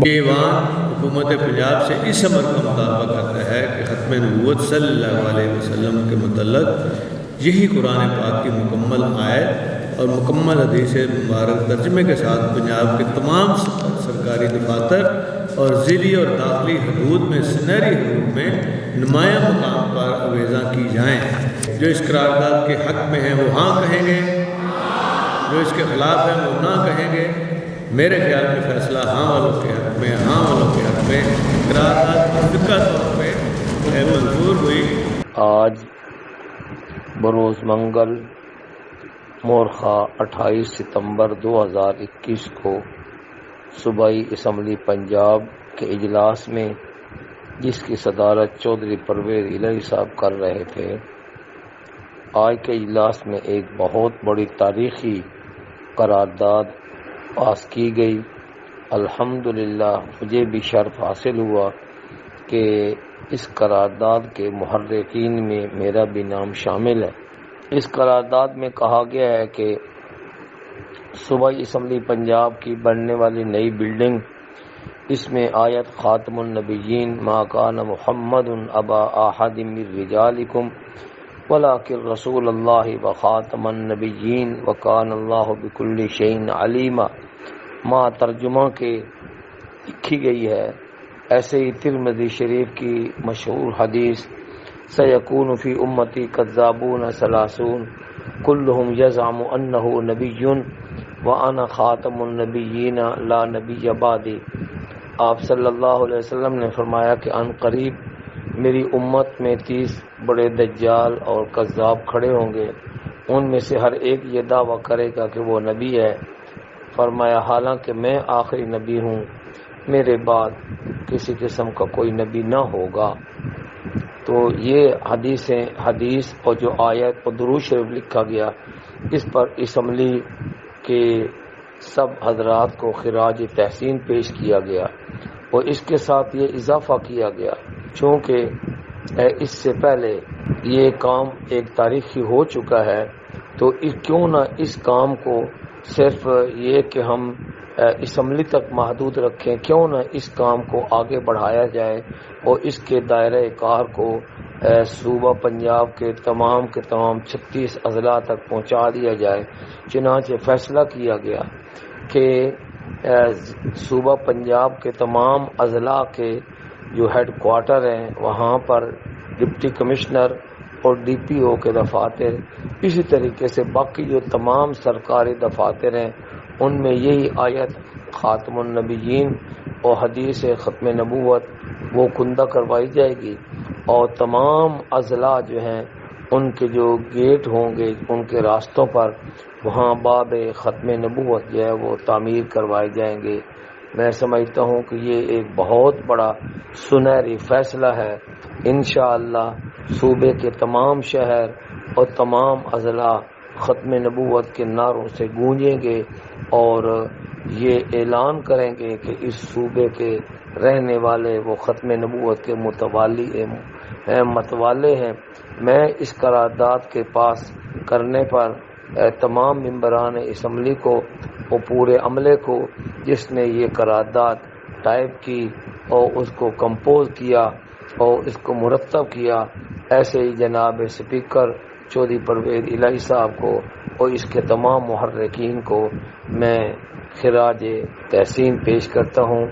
ایوان حکومت پنجاب سے اس امر کا مطالبہ کرتا ہے کہ ختم نبوت صلی اللہ علیہ وسلم کے متعلق یہی قرآن پاک کی مکمل آیت اور مکمل حدیث مبارک ترجمے کے ساتھ پنجاب کے تمام سرکاری دفاتر اور ضلعی اور داخلی حدود میں سنہری حدود میں نمایاں مقام پر آویزاں کی جائیں۔ جو اس قرارداد کے حق میں ہیں وہ ہاں کہیں گے، جو اس کے خلاف ہیں وہ نہ کہیں گے۔ میرے خیال میں فیصلہ ہاں والوں کے حق میں، ہاں والوں کے حق میں قرارداد مطلقہ طور پہ منظور ہوئی۔ آج بروز منگل مورخہ 28 ستمبر 2021 کو صوبائی اسمبلی پنجاب کے اجلاس میں، جس کی صدارت چودھری پرویز الہی صاحب کر رہے تھے، آج کے اجلاس میں ایک بہت بڑی تاریخی قرارداد پاس کی گئی۔ الحمدللہ مجھے بھی شرف حاصل ہوا کہ اس قرارداد کے محرکین میں میرا بھی نام شامل ہے۔ اس قرارداد میں کہا گیا ہے کہ صوبائی اسمبلی پنجاب کی بننے والی نئی بلڈنگ، اس میں آیت خاتم النبیین ما کان محمد ابا احد من رجالکم ولکن رسول اللہ وخاتم النبیین وکان اللہ بکل شیء علیما ما ترجمہ کے لکھی گئی ہے۔ ایسے ہی ترمذی شریف کی مشہور حدیث سیکون فی امتی کذابون ثلاثون کلہم یزعم انہ نبی وانا خاتم النبیین لا نبی بعدی۔ آپ صلی اللہ علیہ وسلم نے فرمایا کہ ان قریب میری امت میں 30 بڑے دجال اور کذاب کھڑے ہوں گے، ان میں سے ہر ایک یہ دعویٰ کرے گا کہ وہ نبی ہے۔ فرمایا حالانکہ میں آخری نبی ہوں، میرے بعد کسی قسم کا کوئی نبی نہ ہوگا۔ تو یہ حدیث اور جو آیت اور درود شریف لکھا گیا، اس پر اسمبلی کے سب حضرات کو خراج تحسین پیش کیا گیا، اور اس کے ساتھ یہ اضافہ کیا گیا چونکہ اس سے پہلے یہ کام ایک تاریخی ہو چکا ہے، تو کیوں نہ اس کام کو صرف یہ کہ ہم اسمبلی تک محدود رکھیں، کیوں نہ اس کام کو آگے بڑھایا جائے اور اس کے دائرہ کار کو صوبہ پنجاب کے تمام 36 اضلاع تک پہنچا دیا جائے۔ چنانچہ فیصلہ کیا گیا کہ صوبہ پنجاب کے تمام اضلاع کے جو ہیڈ کوارٹر ہیں، وہاں پر ڈپٹی کمشنر اور ڈی پی او کے دفاتر، اسی طریقے سے باقی جو تمام سرکاری دفاتر ہیں، ان میں یہی آیت خاتم النبیین اور حدیث ختم نبوت وہ کندہ کروائی جائے گی، اور تمام اضلاع جو ہیں ان کے جو گیٹ ہوں گے، ان کے راستوں پر وہاں باب ختم نبوت جو ہے وہ تعمیر کروائے جائیں گے۔ میں سمجھتا ہوں کہ یہ ایک بہت بڑا سنہری فیصلہ ہے۔ انشاءاللہ صوبے کے تمام شہر اور تمام اضلاع ختم نبوت کے نعروں سے گونجیں گے اور یہ اعلان کریں گے کہ اس صوبے کے رہنے والے وہ ختم نبوت کے متوالے ہیں۔ میں اس قرارداد کے پاس کرنے پر تمام ممبران اسمبلی کو اور پورے عملے کو جس نے یہ قرارداد ٹائپ کی اور اس کو کمپوز کیا اور اس کو مرتب کیا، ایسے ہی جناب اسپیکر چودھری پرویز الہی صاحب کو اور اس کے تمام محرکین کو میں خراج تحسین پیش کرتا ہوں۔